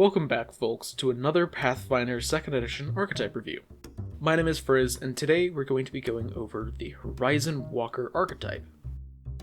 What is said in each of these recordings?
Welcome back, folks, to another Pathfinder 2nd Edition Archetype review. My name is Frizz, and today we're going to be going over the Horizon Walker archetype.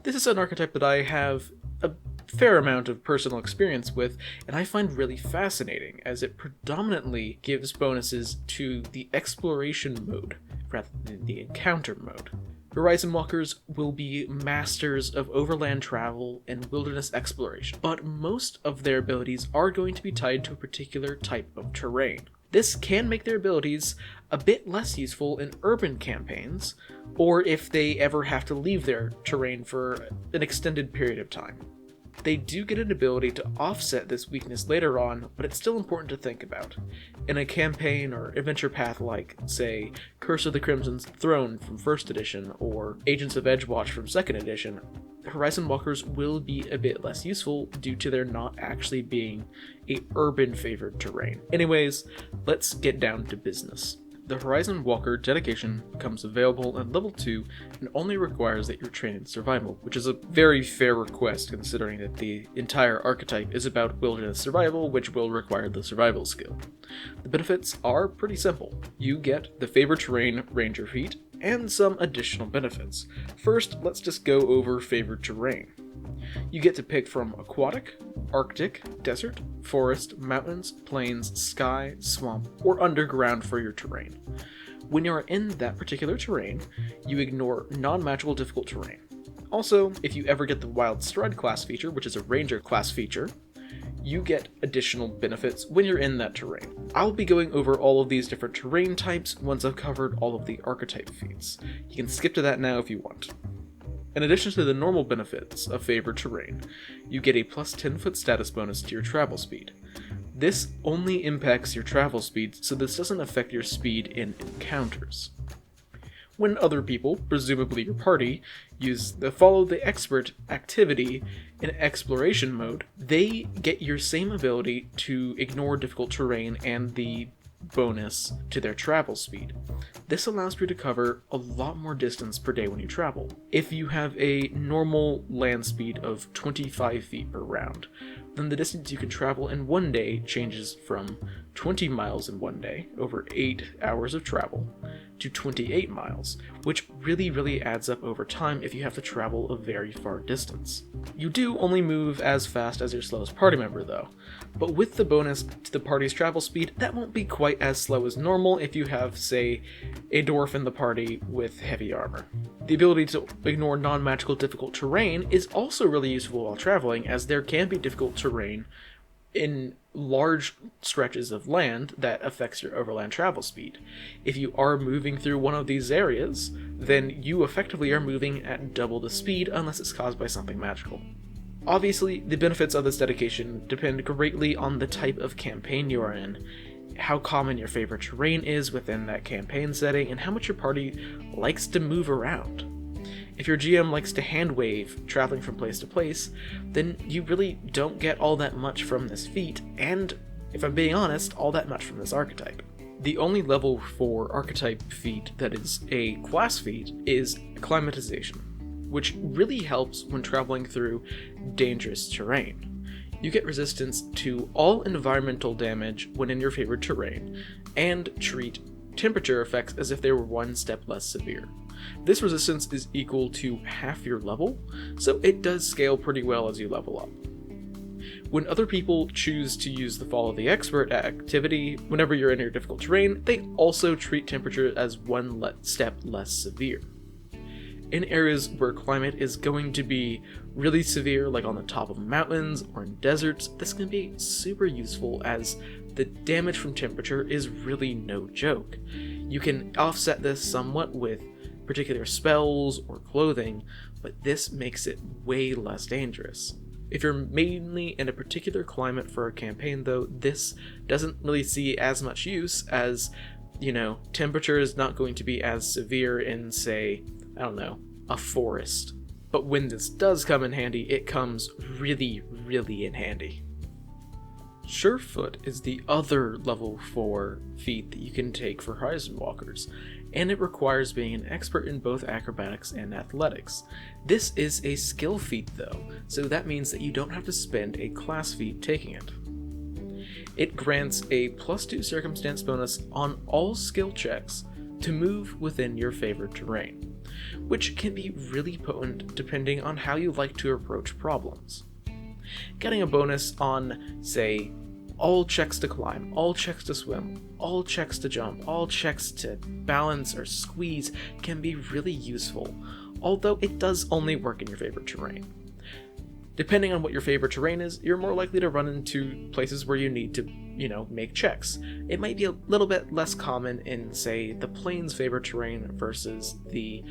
This is an archetype that I have a fair amount of personal experience with, and I find really fascinating, as it predominantly gives bonuses to the exploration mode, rather than the encounter mode. Horizon Walkers will be masters of overland travel and wilderness exploration, but most of their abilities are going to be tied to a particular type of terrain. This can make their abilities a bit less useful in urban campaigns, or if they ever have to leave their terrain for an extended period of time. They do get an ability to offset this weakness later on, but it's still important to think about. In a campaign or adventure path like, say, Curse of the Crimson's Throne from 1st edition, or Agents of Edgewatch from 2nd edition, Horizon Walkers will be a bit less useful due to their not actually being a urban-favored terrain. Anyways, let's get down to business. The Horizon Walker dedication becomes available at level 2 and only requires that you're trained in survival, which is a very fair request considering that the entire archetype is about wilderness survival, which will require the survival skill. The benefits are pretty simple. You get the favored terrain ranger feat and some additional benefits. First, let's just go over favored terrain. You get to pick from Aquatic, Arctic, Desert, Forest, Mountains, Plains, Sky, Swamp, or Underground for your terrain. When you are in that particular terrain, you ignore non-magical difficult terrain. Also, if you ever get the Wild Stride class feature, which is a Ranger class feature, you get additional benefits when you're in that terrain. I'll be going over all of these different terrain types once I've covered all of the archetype feats. You can skip to that now if you want. In addition to the normal benefits of favored terrain, you get a plus 10-foot status bonus to your travel speed. This only impacts your travel speed, so this doesn't affect your speed in encounters. When other people, presumably your party, use the Follow the Expert activity in exploration mode, they get your same ability to ignore difficult terrain and the bonus to their travel speed. This allows you to cover a lot more distance per day when you travel. If you have a normal land speed of 25 feet per round, then the distance you can travel in one day changes from 20 miles in one day, over 8 hours of travel, to 28 miles, which really adds up over time if you have to travel a very far distance. You do only move as fast as your slowest party member though, but with the bonus to the party's travel speed, that won't be quite as slow as normal if you have, say, a dwarf in the party with heavy armor. The ability to ignore non-magical difficult terrain is also really useful while traveling, as there can be difficult terrain in large stretches of land that affects your overland travel speed. If you are moving through one of these areas, then you effectively are moving at double the speed unless it's caused by something magical. Obviously, the benefits of this dedication depend greatly on the type of campaign you are in, how common your favorite terrain is within that campaign setting, and how much your party likes to move around. If your GM likes to hand wave, traveling from place to place, then you really don't get all that much from this feat, and, if I'm being honest, all that much from this archetype. The only level 4 archetype feat that is a class feat is Acclimatization, which really helps when traveling through dangerous terrain. You get resistance to all environmental damage when in your favorite terrain, and treat temperature effects as if they were one step less severe. This resistance is equal to half your level, so it does scale pretty well as you level up. When other people choose to use the Follow the Expert activity whenever you're in your difficult terrain, they also treat temperature as one step less severe. In areas where climate is going to be really severe, like on the top of mountains or in deserts, this can be super useful as the damage from temperature is really no joke. You can offset this somewhat with particular spells or clothing, but this makes it way less dangerous. If you're mainly in a particular climate for a campaign though, this doesn't really see as much use as, temperature is not going to be as severe in, say, a forest. But when this does come in handy, it comes really in handy. Surefoot is the other level 4 feat that you can take for Horizon Walkers, and it requires being an expert in both acrobatics and athletics. This is a skill feat though, so that means that you don't have to spend a class feat taking it. It grants a +2 circumstance bonus on all skill checks to move within your favored terrain, which can be really potent depending on how you like to approach problems. Getting a bonus on, say, all checks to climb, all checks to swim, all checks to jump, all checks to balance or squeeze can be really useful, although it does only work in your favorite terrain. Depending on what your favorite terrain is, you're more likely to run into places where you need to, make checks. It might be a little bit less common in, say, the plains favorite terrain versus the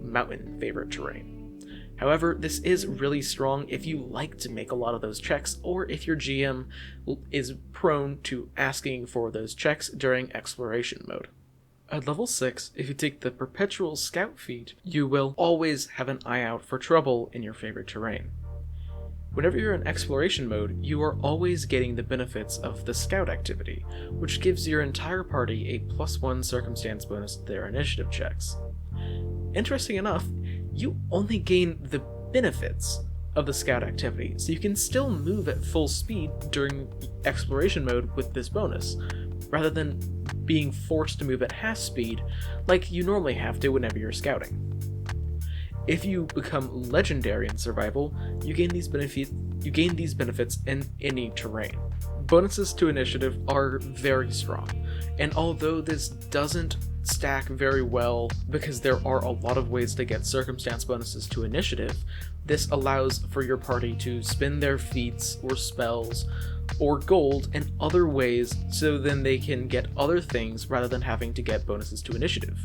mountain favorite terrain. However, this is really strong if you like to make a lot of those checks, or if your GM is prone to asking for those checks during exploration mode. At level 6, if you take the Perpetual Scout feat, you will always have an eye out for trouble in your favorite terrain. Whenever you're in exploration mode, you are always getting the benefits of the Scout activity, which gives your entire party a +1 circumstance bonus to their initiative checks. Interesting enough, you only gain the benefits of the Scout activity, so you can still move at full speed during exploration mode with this bonus, rather than being forced to move at half speed like you normally have to whenever you're scouting. If you become legendary in survival, you gain these benefits in any terrain. Bonuses to initiative are very strong, and although this doesn't stack very well because there are a lot of ways to get circumstance bonuses to initiative, this allows for your party to spend their feats or spells or gold in other ways, so then they can get other things rather than having to get bonuses to initiative.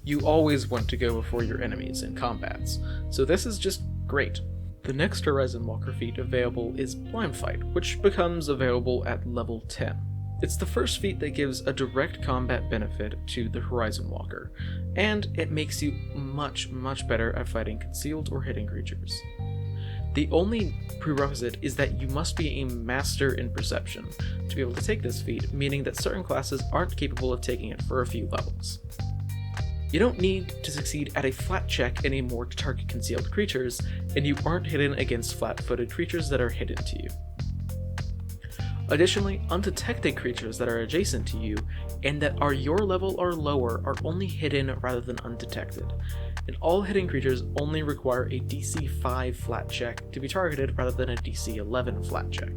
You always want to go before your enemies in combats, so this is just great. The next Horizon Walker feat available is Blind Fight, which becomes available at level 10. It's the first feat that gives a direct combat benefit to the Horizon Walker, and it makes you much better at fighting concealed or hidden creatures. The only prerequisite is that you must be a master in perception to be able to take this feat, meaning that certain classes aren't capable of taking it for a few levels. You don't need to succeed at a flat check anymore to target concealed creatures, and you aren't hidden against flat-footed creatures that are hidden to you. Additionally, undetected creatures that are adjacent to you and that are your level or lower are only hidden rather than undetected, and all hidden creatures only require a DC 5 flat check to be targeted rather than a DC 11 flat check.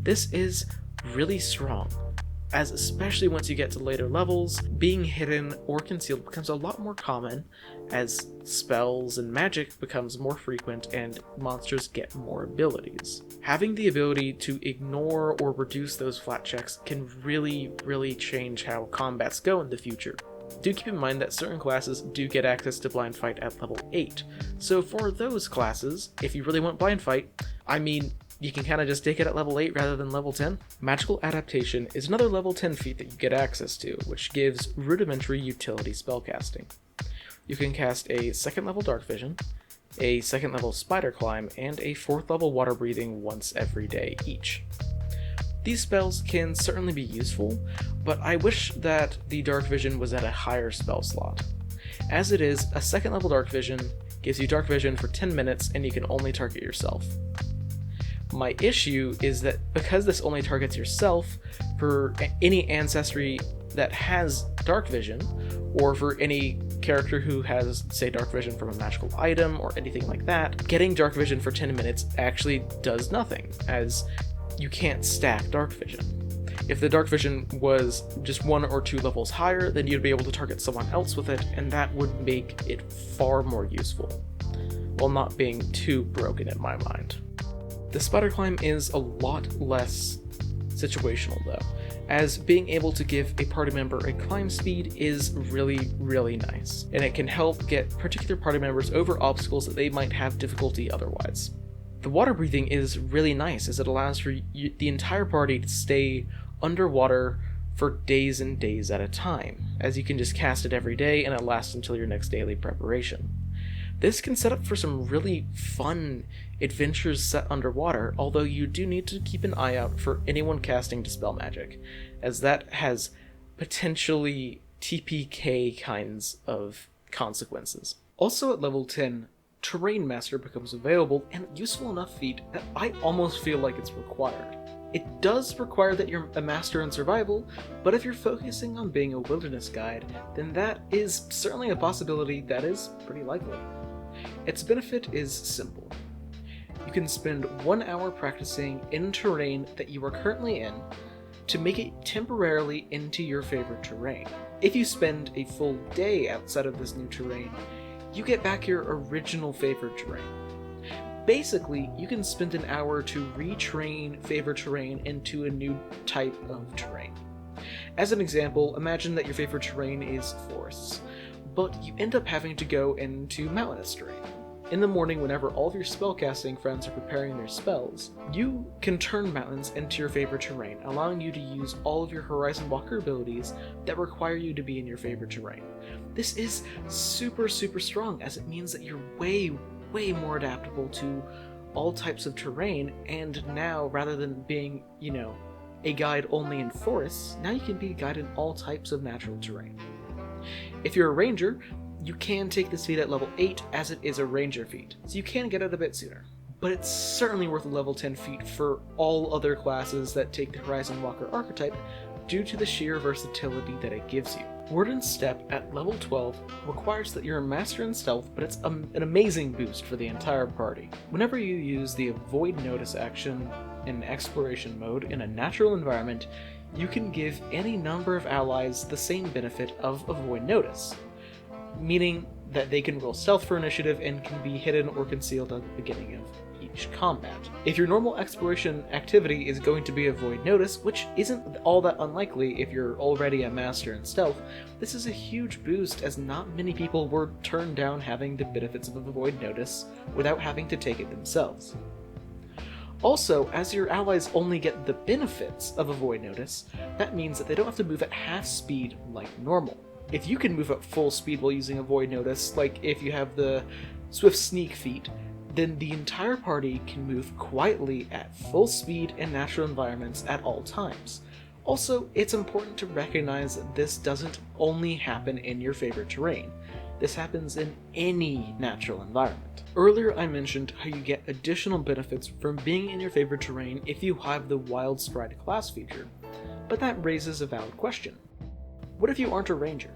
This is really strong, as especially once you get to later levels, being hidden or concealed becomes a lot more common as spells and magic becomes more frequent and monsters get more abilities. Having the ability to ignore or reduce those flat checks can really change how combats go in the future. Do keep in mind that certain classes do get access to Blind Fight at level 8, so for those classes, if you really want Blind Fight, you can kind of just take it at level 8 rather than level 10. Magical Adaptation is another level 10 feat that you get access to, which gives rudimentary utility spellcasting. You can cast a 2nd level Dark Vision, a 2nd level Spider Climb, and a 4th level Water Breathing once every day each. These spells can certainly be useful, but I wish that the Dark Vision was at a higher spell slot. As it is, a 2nd level Dark Vision gives you Dark Vision for 10 minutes and you can only target yourself. My issue is that because this only targets yourself, for any ancestry that has Dark Vision, or for any character who has, say, Dark Vision from a magical item or anything like that, getting Dark Vision for 10 minutes actually does nothing, as you can't stack Dark Vision. If the Dark Vision was just 1 or 2 levels higher, then you'd be able to target someone else with it, and that would make it far more useful, while not being too broken in my mind. The Spider Climb is a lot less situational though, as being able to give a party member a climb speed is really nice, and it can help get particular party members over obstacles that they might have difficulty otherwise. The water breathing is really nice, as it allows for the entire party to stay underwater for days and days at a time, as you can just cast it every day and it lasts until your next daily preparation. This can set up for some really fun adventures set underwater, although you do need to keep an eye out for anyone casting Dispel Magic, as that has potentially TPK kinds of consequences. Also at level 10, Terrain Master becomes available, and useful enough feat that I almost feel like it's required. It does require that you're a master in survival, but if you're focusing on being a wilderness guide, then that is certainly a possibility that is pretty likely. Its benefit is simple. You can spend 1 hour practicing in terrain that you are currently in to make it temporarily into your favorite terrain. If you spend a full day outside of this new terrain, you get back your original favorite terrain. Basically, you can spend an hour to retrain favorite terrain into a new type of terrain. As an example, imagine that your favorite terrain is forests, but you end up having to go into mountainous terrain. In the morning, whenever all of your spellcasting friends are preparing their spells, you can turn mountains into your favorite terrain, allowing you to use all of your Horizon Walker abilities that require you to be in your favorite terrain. This is super strong, as it means that you're way more adaptable to all types of terrain, and now, rather than being, a guide only in forests, now you can be a guide in all types of natural terrain. If you're a ranger, you can take this feat at level 8 as it is a ranger feat, so you can get it a bit sooner. But it's certainly worth a level 10 feat for all other classes that take the Horizon Walker archetype due to the sheer versatility that it gives you. Warden's Step at level 12 requires that you're a master in stealth, but it's an amazing boost for the entire party. Whenever you use the Avoid Notice action in exploration mode in a natural environment, you can give any number of allies the same benefit of Avoid Notice, meaning that they can roll stealth for initiative and can be hidden or concealed at the beginning of each combat. If your normal exploration activity is going to be Avoid Notice, which isn't all that unlikely if you're already a master in stealth, this is a huge boost, as not many people were turned down having the benefits of Avoid Notice without having to take it themselves. Also, as your allies only get the benefits of Avoid Notice, that means that they don't have to move at half speed like normal. If you can move at full speed while using Avoid Notice, like if you have the Swift Sneak feat, then the entire party can move quietly at full speed in natural environments at all times. Also, it's important to recognize that this doesn't only happen in your favorite terrain. This happens in any natural environment. Earlier I mentioned how you get additional benefits from being in your favorite terrain if you have the Wild Stride class feature, but that raises a valid question. What if you aren't a ranger?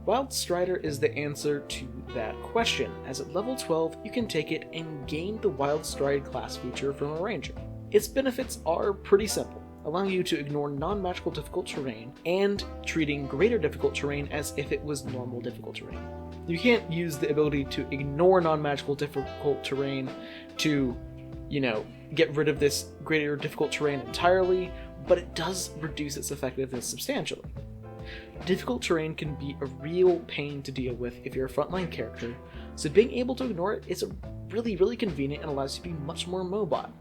Wild Strider is the answer to that question, as at level 12 you can take it and gain the Wild Stride class feature from a ranger. Its benefits are pretty simple, allowing you to ignore non-magical difficult terrain and treating greater difficult terrain as if it was normal difficult terrain. You can't use the ability to ignore non-magical difficult terrain to, get rid of this greater difficult terrain entirely, but it does reduce its effectiveness substantially. Difficult terrain can be a real pain to deal with if you're a frontline character, so being able to ignore it is really convenient and allows you to be much more mobile.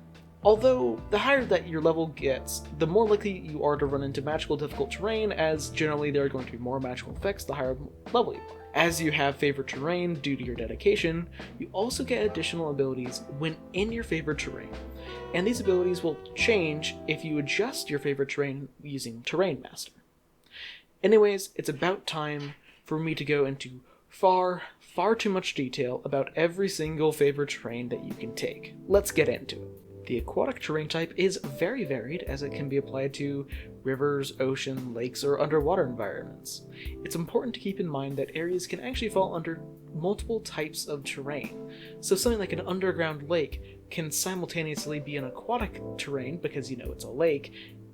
Although, the higher that your level gets, the more likely you are to run into magical difficult terrain, as generally there are going to be more magical effects the higher level you are. As you have favorite terrain due to your dedication, you also get additional abilities when in your favorite terrain, and these abilities will change if you adjust your favorite terrain using Terrain Master. Anyways, it's about time for me to go into far too much detail about every single favorite terrain that you can take. Let's get into it. The aquatic terrain type is very varied, as it can be applied to rivers, ocean, lakes, or underwater environments. It's important to keep in mind that areas can actually fall under multiple types of terrain. So something like an underground lake can simultaneously be an aquatic terrain because, it's a lake,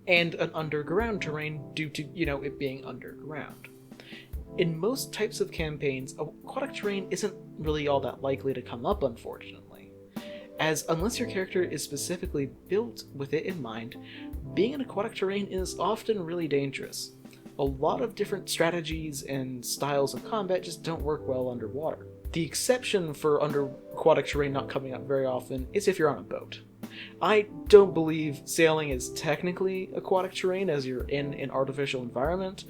and an underground terrain due to, it being underground. In most types of campaigns, aquatic terrain isn't really all that likely to come up, unfortunately, as unless your character is specifically built with it in mind, being in aquatic terrain is often really dangerous. A lot of different strategies and styles of combat just don't work well underwater. The exception for aquatic terrain not coming up very often is if you're on a boat. I don't believe sailing is technically aquatic terrain as you're in an artificial environment,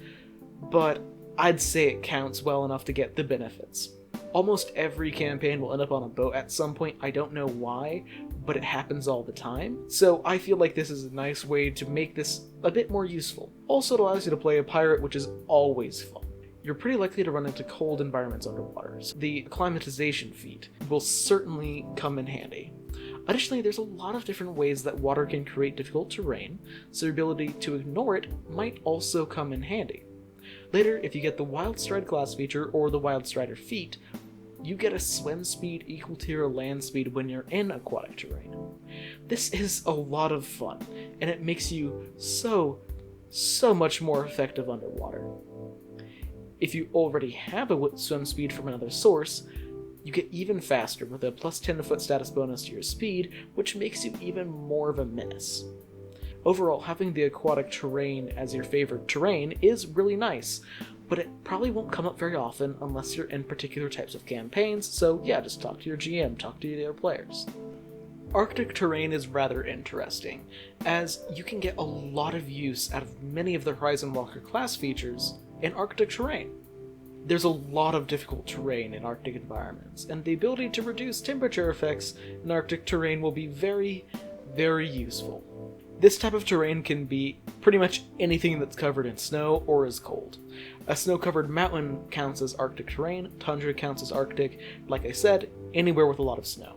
but I'd say it counts well enough to get the benefits. Almost every campaign will end up on a boat at some point. I don't know why, but it happens all the time. So I feel like this is a nice way to make this a bit more useful. Also, it allows you to play a pirate, which is always fun. You're pretty likely to run into cold environments underwater, so the Acclimatization feat will certainly come in handy. Additionally, there's a lot of different ways that water can create difficult terrain, so your ability to ignore it might also come in handy. Later, if you get the Wild Stride class feature or the Wild Strider feat, you get a swim speed equal to your land speed when you're in aquatic terrain. This is a lot of fun, and it makes you so much more effective underwater. If you already have a swim speed from another source, you get even faster with a plus 10 foot status bonus to your speed, which makes you even more of a menace. Overall, having the aquatic terrain as your favorite terrain is really nice, but it probably won't come up very often unless you're in particular types of campaigns, so yeah, just talk to your GM, talk to your other players. Arctic terrain is rather interesting, as you can get a lot of use out of many of the Horizon Walker class features in Arctic terrain. There's a lot of difficult terrain in Arctic environments, and the ability to reduce temperature effects in Arctic terrain will be very useful. This type of terrain can be pretty much anything that's covered in snow or is cold. A snow-covered mountain counts as Arctic terrain, tundra counts as Arctic, like I said, anywhere with a lot of snow.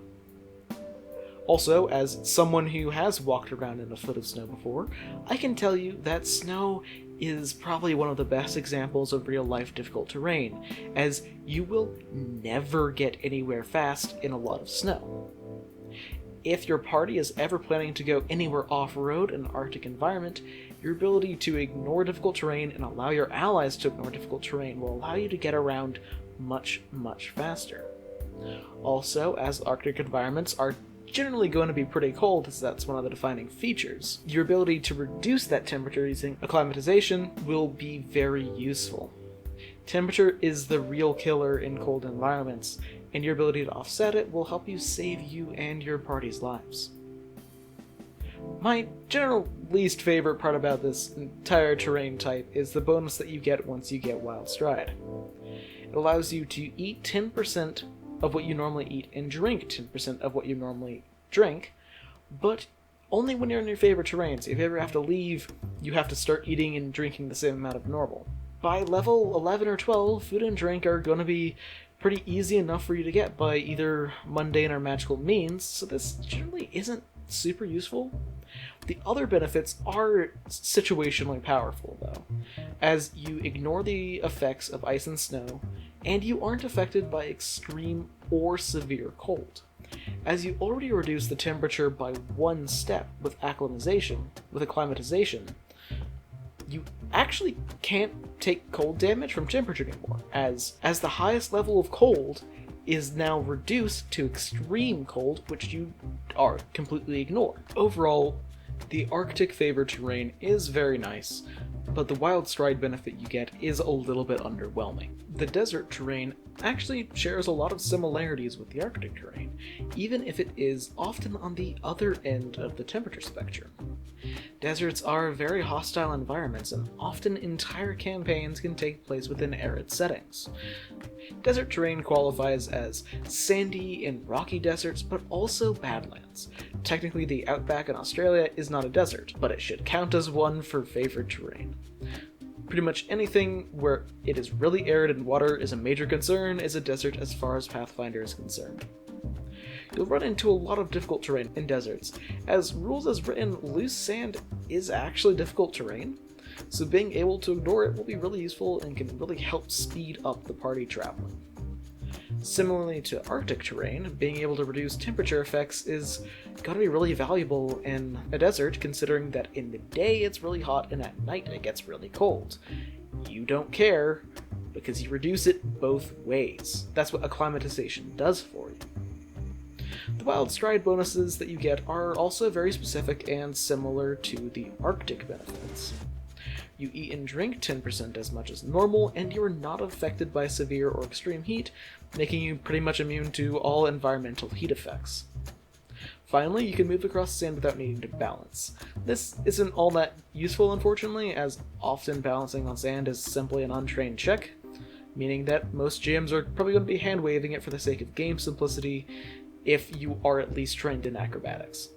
Also, as someone who has walked around in a foot of snow before, I can tell you that snow is probably one of the best examples of real-life difficult terrain, as you will never get anywhere fast in a lot of snow. If your party is ever planning to go anywhere off-road in an Arctic environment, your ability to ignore difficult terrain and allow your allies to ignore difficult terrain will allow you to get around much faster. Also, as Arctic environments are generally going to be pretty cold, as that's one of the defining features, your ability to reduce that temperature using Acclimatization will be very useful. Temperature is the real killer in cold environments, and your ability to offset it will help you save you and your party's lives. My general least favorite part about this entire terrain type is the bonus that you get once you get Wild Stride. It allows you to eat 10% of what you normally eat and drink 10% of what you normally drink, but only when you're in your favorite terrains. If you ever have to leave, you have to start eating and drinking the same amount of normal. By level 11 or 12, food and drink are going to be pretty easy enough for you to get by either mundane or magical means, so this generally isn't super useful. The other benefits are situationally powerful, though, as you ignore the effects of ice and snow, and you aren't affected by extreme or severe cold. As you already reduce the temperature by one step with acclimatization, you actually can't take cold damage from temperature anymore, as the highest level of cold is now reduced to extreme cold, which you are completely ignored. Overall, the Arctic favored terrain is very nice, but the Wild Stride benefit you get is a little bit underwhelming. The desert terrain actually shares a lot of similarities with the Arctic terrain, even if it is often on the other end of the temperature spectrum. Deserts are very hostile environments, and often entire campaigns can take place within arid settings. Desert terrain qualifies as sandy and rocky deserts, but also badlands. Technically, the outback in Australia is not a desert, but it should count as one for favored terrain. Pretty much anything where it is really arid and water is a major concern is a desert as far as Pathfinder is concerned. You'll run into a lot of difficult terrain in deserts. As rules as written, loose sand is actually difficult terrain, so being able to ignore it will be really useful and can really help speed up the party traveling. Similarly to Arctic terrain, being able to reduce temperature effects is going to be really valuable in a desert, considering that in the day it's really hot and at night it gets really cold. You don't care, because you reduce it both ways. That's what Acclimatization does for you. The Wild Stride bonuses that you get are also very specific and similar to the Arctic benefits. You eat and drink 10% as much as normal, and you are not affected by severe or extreme heat, making you pretty much immune to all environmental heat effects. Finally, you can move across sand without needing to balance. This isn't all that useful, unfortunately, as often balancing on sand is simply an untrained check, meaning that most GMs are probably going to be hand-waving it for the sake of game simplicity, if you are at least trained in acrobatics.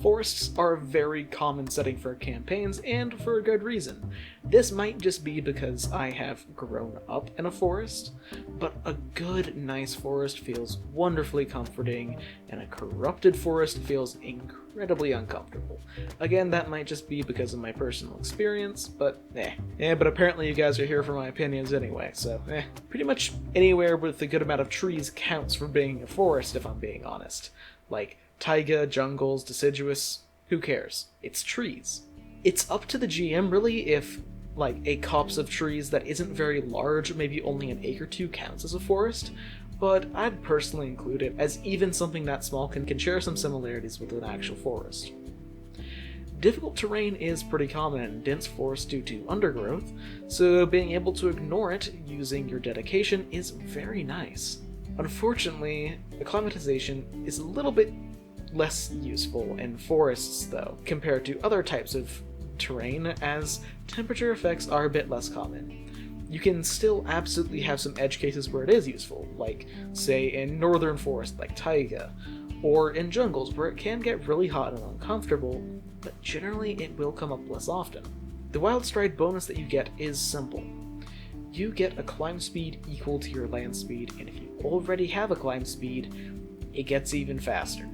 Forests are a very common setting for campaigns, and for a good reason. This might just be because I have grown up in a forest, but a good, nice forest feels wonderfully comforting, and a corrupted forest feels incredibly uncomfortable. Again, that might just be because of my personal experience, but but apparently you guys are here for my opinions anyway, so Pretty much anywhere with a good amount of trees counts for being a forest, if I'm being honest. Like, taiga, jungles, deciduous, who cares? It's trees. It's up to the GM, really, if, like, a copse of trees that isn't very large, maybe only an acre or two, counts as a forest, but I'd personally include it, as even something that small can share some similarities with an actual forest. Difficult terrain is pretty common in dense forests due to undergrowth, so being able to ignore it using your dedication is very nice. Unfortunately, acclimatization is a little bit less useful in forests, though, compared to other types of terrain, as temperature effects are a bit less common. You can still absolutely have some edge cases where it is useful, like, say, in northern forests like taiga, or in jungles where it can get really hot and uncomfortable, but generally it will come up less often. The Wild Stride bonus that you get is simple. You get a climb speed equal to your land speed, and if you already have a climb speed, it gets even faster.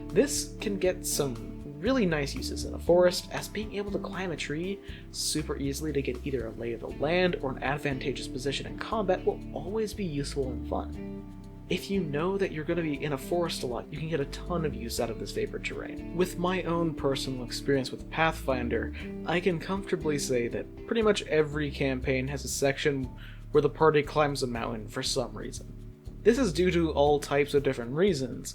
This can get some really nice uses in a forest, as being able to climb a tree super easily to get either a lay of the land or an advantageous position in combat will always be useful and fun. If you know that you're going to be in a forest a lot, you can get a ton of use out of this favorite terrain. With my own personal experience with Pathfinder, I can comfortably say that pretty much every campaign has a section where the party climbs a mountain for some reason. This is due to all types of different reasons,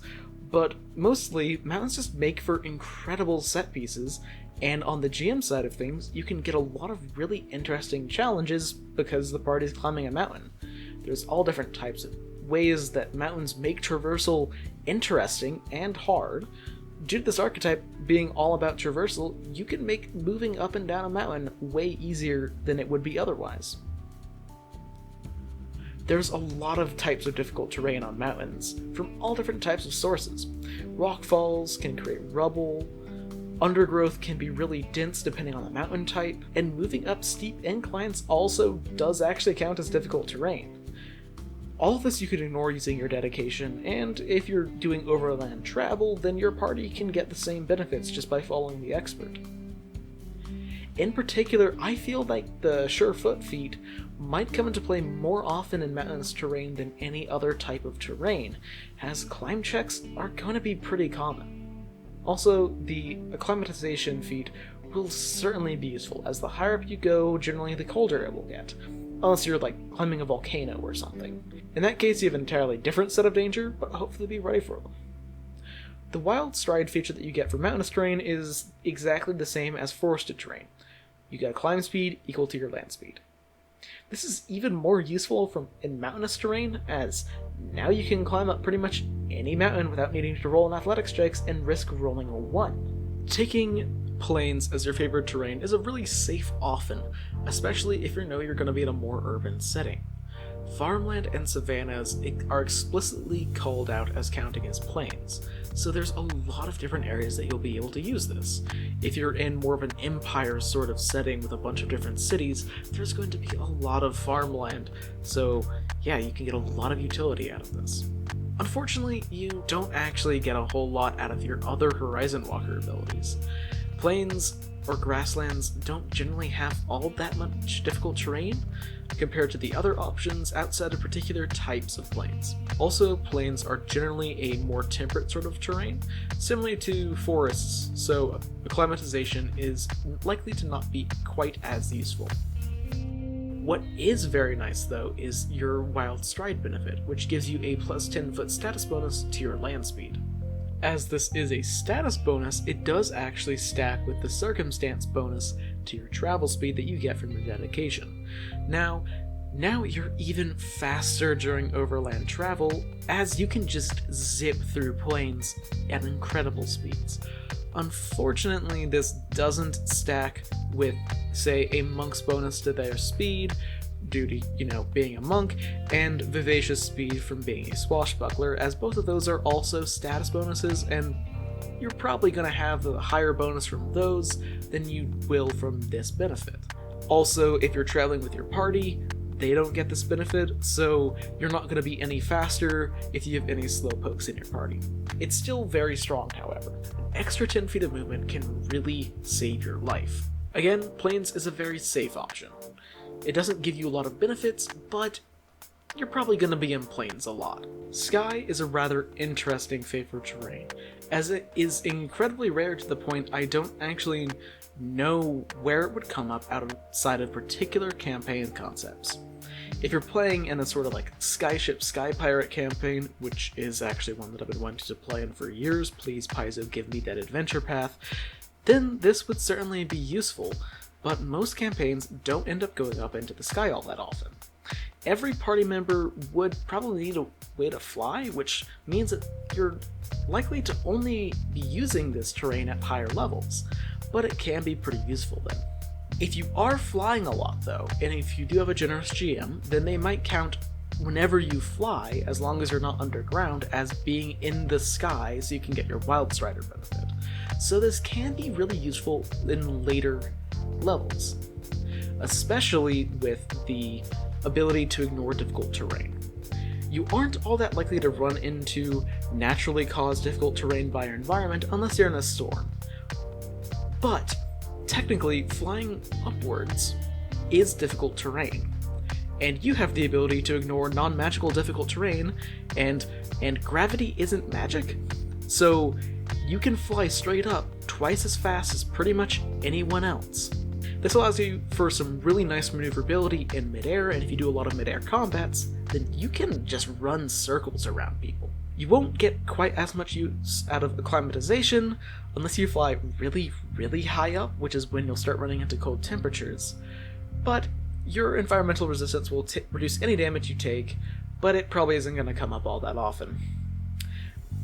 but mostly, mountains just make for incredible set pieces, and on the GM side of things, you can get a lot of really interesting challenges because the party's climbing a mountain. There's all different types of ways that mountains make traversal interesting and hard. Due to this archetype being all about traversal, you can make moving up and down a mountain way easier than it would be otherwise. There's a lot of types of difficult terrain on mountains, from all different types of sources. Rockfalls can create rubble, undergrowth can be really dense depending on the mountain type, and moving up steep inclines also does actually count as difficult terrain. All of this you can ignore using your dedication, and if you're doing overland travel, then your party can get the same benefits just by following the expert. In particular, I feel like the Surefoot feat might come into play more often in mountainous terrain than any other type of terrain, as climb checks are going to be pretty common. Also, the Acclimatization feat will certainly be useful, as the higher up you go, generally the colder it will get, unless you're like climbing a volcano or something. In that case, you have an entirely different set of danger, but hopefully be ready for them. The Wild Stride feature that you get for mountainous terrain is exactly the same as forested terrain. You get a climb speed equal to your land speed. This is even more useful in mountainous terrain, as now you can climb up pretty much any mountain without needing to roll an athletics checks and risk rolling a 1. Taking plains as your favorite terrain is a really safe often, especially if you know you're going to be in a more urban setting. Farmland and savannas are explicitly called out as counting as plains, so there's a lot of different areas that you'll be able to use this. If you're in more of an empire sort of setting with a bunch of different cities, there's going to be a lot of farmland, so yeah, you can get a lot of utility out of this. Unfortunately, you don't actually get a whole lot out of your other Horizon Walker abilities. Plains or grasslands don't generally have all that much difficult terrain compared to the other options outside of particular types of plains. Also, plains are generally a more temperate sort of terrain, similar to forests, so acclimatization is likely to not be quite as useful. What is very nice, though, is your Wild Stride benefit, which gives you a plus 10 foot status bonus to your land speed. As this is a status bonus, it does actually stack with the circumstance bonus to your travel speed that you get from your dedication. Now you're even faster during overland travel, as you can just zip through plains at incredible speeds. Unfortunately, this doesn't stack with, say, a monk's bonus to their speed, due to, being a monk, and vivacious speed from being a swashbuckler, as both of those are also status bonuses, and you're probably going to have a higher bonus from those than you will from this benefit. Also, if you're traveling with your party, they don't get this benefit, so you're not going to be any faster if you have any slowpokes in your party. It's still very strong, however. An extra 10 feet of movement can really save your life. Again, Plains is a very safe option. It doesn't give you a lot of benefits, but you're probably going to be in Plains a lot. Sky is a rather interesting favored terrain, as it is incredibly rare to the point I don't actually know where it would come up outside of particular campaign concepts. If you're playing in a sort of like Skyship Sky Pirate campaign, which is actually one that I've been wanting to play in for years, please Paizo give me that adventure path, then this would certainly be useful, but most campaigns don't end up going up into the sky all that often. Every party member would probably need a way to fly, which means that you're likely to only be using this terrain at higher levels, but it can be pretty useful then. If you are flying a lot though, and if you do have a generous GM, then they might count whenever you fly, as long as you're not underground, as being in the sky so you can get your Wild Strider benefit. So this can be really useful in later levels, especially with the ability to ignore difficult terrain. You aren't all that likely to run into naturally caused difficult terrain by your environment unless you're in a storm. But technically, flying upwards is difficult terrain, and you have the ability to ignore non-magical difficult terrain, and gravity isn't magic, so you can fly straight up twice as fast as pretty much anyone else. This allows you for some really nice maneuverability in midair, and if you do a lot of midair combats, then you can just run circles around people. You won't get quite as much use out of Acclimatization unless you fly really, really high up, which is when you'll start running into cold temperatures. But your environmental resistance will reduce any damage you take, but it probably isn't going to come up all that often.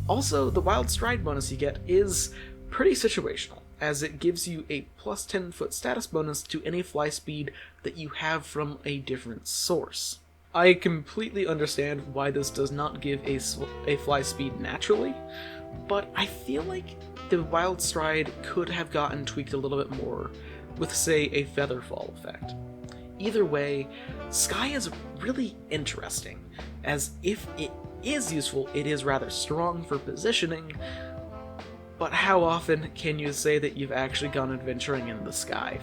Also, the Wild Stride bonus you get is pretty situational, as it gives you a plus 10 foot status bonus to any fly speed that you have from a different source. I completely understand why this does not give a fly speed naturally, but I feel like the Wild Stride could have gotten tweaked a little bit more with, say, a Feather Fall effect. Either way, Sky is really interesting, as if it is useful, it is rather strong for positioning, but how often can you say that you've actually gone adventuring in the sky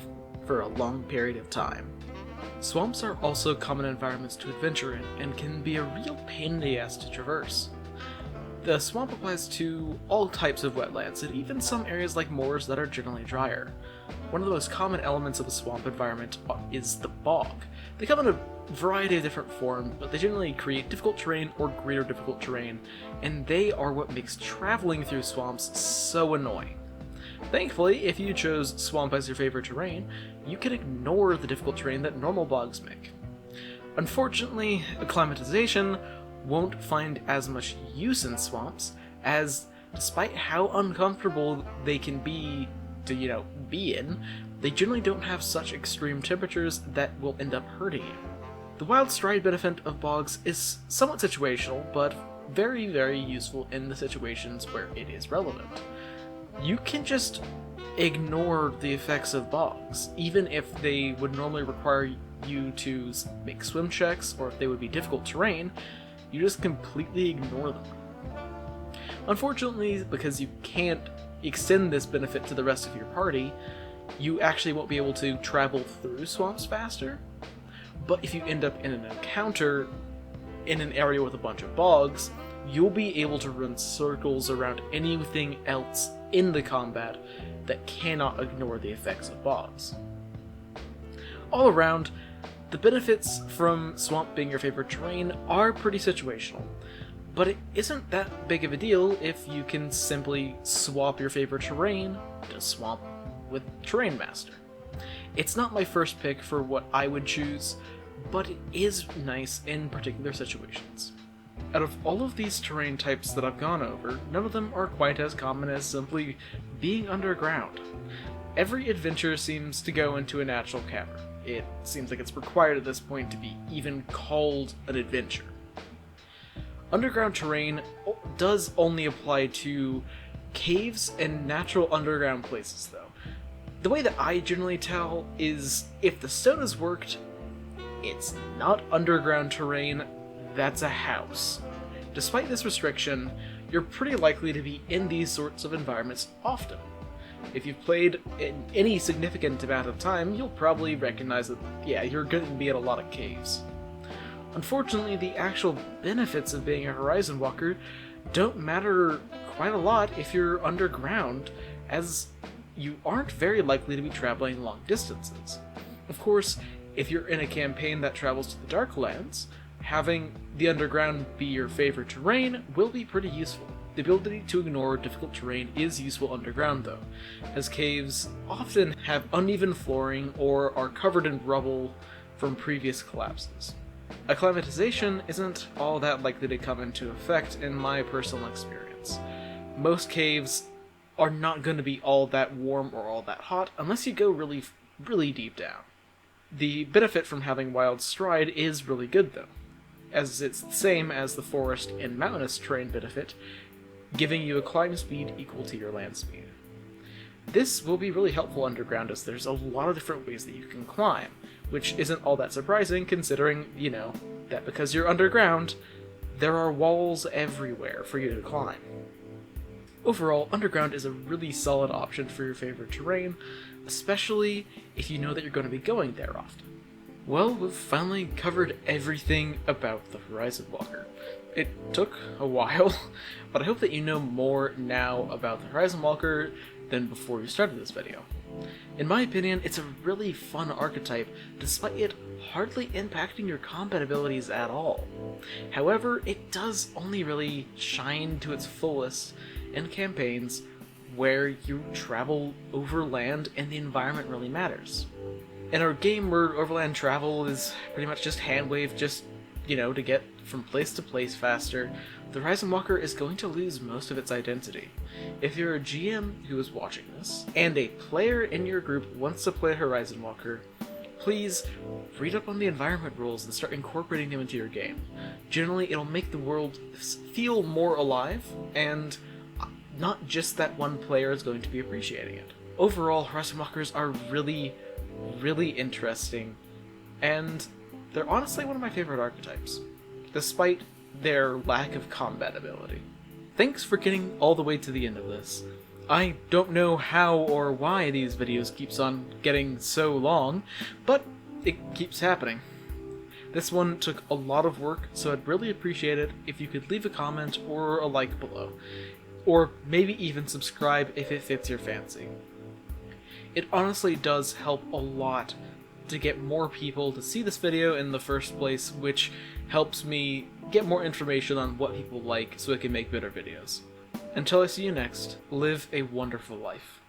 for a long period of time? Swamps are also common environments to adventure in, and can be a real pain in the ass to traverse. The swamp applies to all types of wetlands, and even some areas like moors that are generally drier. One of the most common elements of a swamp environment is the bog. They come in a variety of different forms, but they generally create difficult terrain or greater difficult terrain, and they are what makes traveling through swamps so annoying. Thankfully, if you chose swamp as your favorite terrain, you can ignore the difficult terrain that normal bogs make. Unfortunately, Acclimatization won't find as much use in swamps, as despite how uncomfortable they can be to, be in, they generally don't have such extreme temperatures that will end up hurting you. The Wild Stride benefit of bogs is somewhat situational, but very, very useful in the situations where it is relevant. You can just ignore the effects of bogs, even if they would normally require you to make swim checks, or if they would be difficult terrain, you just completely ignore them. Unfortunately, because you can't extend this benefit to the rest of your party, you actually won't be able to travel through swamps faster. But if you end up in an encounter in an area with a bunch of bogs, you'll be able to run circles around anything else in the combat that cannot ignore the effects of bogs. All around, the benefits from swamp being your favorite terrain are pretty situational, but it isn't that big of a deal if you can simply swap your favorite terrain to swamp with Terrain Master. It's not my first pick for what I would choose, but it is nice in particular situations. Out of all of these terrain types that I've gone over, none of them are quite as common as simply being underground. Every adventure seems to go into a natural cavern. It seems like it's required at this point to be even called an adventure. Underground terrain does only apply to Caves and natural underground places, though. The way that I generally tell is if the stone has worked, it's not underground terrain, that's a house. Despite this restriction, you're pretty likely to be in these sorts of environments often. If you've played in any significant amount of time, you'll probably recognize that, yeah, you're going to be in a lot of caves. Unfortunately, the actual benefits of being a Horizon Walker don't matter quite a lot if you're underground, as you aren't very likely to be traveling long distances. Of course, if you're in a campaign that travels to the Darklands, having the underground be your favorite terrain will be pretty useful. The ability to ignore difficult terrain is useful underground though, as caves often have uneven flooring or are covered in rubble from previous collapses. Acclimatization isn't all that likely to come into effect in my personal experience. Most caves are not going to be all that warm or all that hot unless you go really, really deep down. The benefit from having Wild Stride is really good though, as it's the same as the forest and mountainous terrain benefit, giving you a climb speed equal to your land speed. This will be really helpful underground as there's a lot of different ways that you can climb, which isn't all that surprising considering, that because you're underground, there are walls everywhere for you to climb. Overall, underground is a really solid option for your favorite terrain, especially if you know that you're going to be going there often. Well, we've finally covered everything about the Horizon Walker. It took a while, but I hope that you know more now about the Horizon Walker than before you started this video. In my opinion, it's a really fun archetype, despite it hardly impacting your combat abilities at all. However, it does only really shine to its fullest in campaigns where you travel over land and the environment really matters. In a game where overland travel is pretty much just hand-wave, to get from place to place faster, the Horizon Walker is going to lose most of its identity. If you're a GM who is watching this, and a player in your group wants to play Horizon Walker, please read up on the environment rules and start incorporating them into your game. Generally, it'll make the world feel more alive, and not just that one player is going to be appreciating it. Overall, Horizon Walkers are really, really interesting, and they're honestly one of my favorite archetypes, despite their lack of combat ability. Thanks for getting all the way to the end of this. I don't know how or why these videos keeps on getting so long, but it keeps happening. This one took a lot of work, so I'd really appreciate it if you could leave a comment or a like below, or maybe even subscribe if it fits your fancy. It honestly does help a lot to get more people to see this video in the first place, which helps me get more information on what people like so I can make better videos. Until I see you next, live a wonderful life.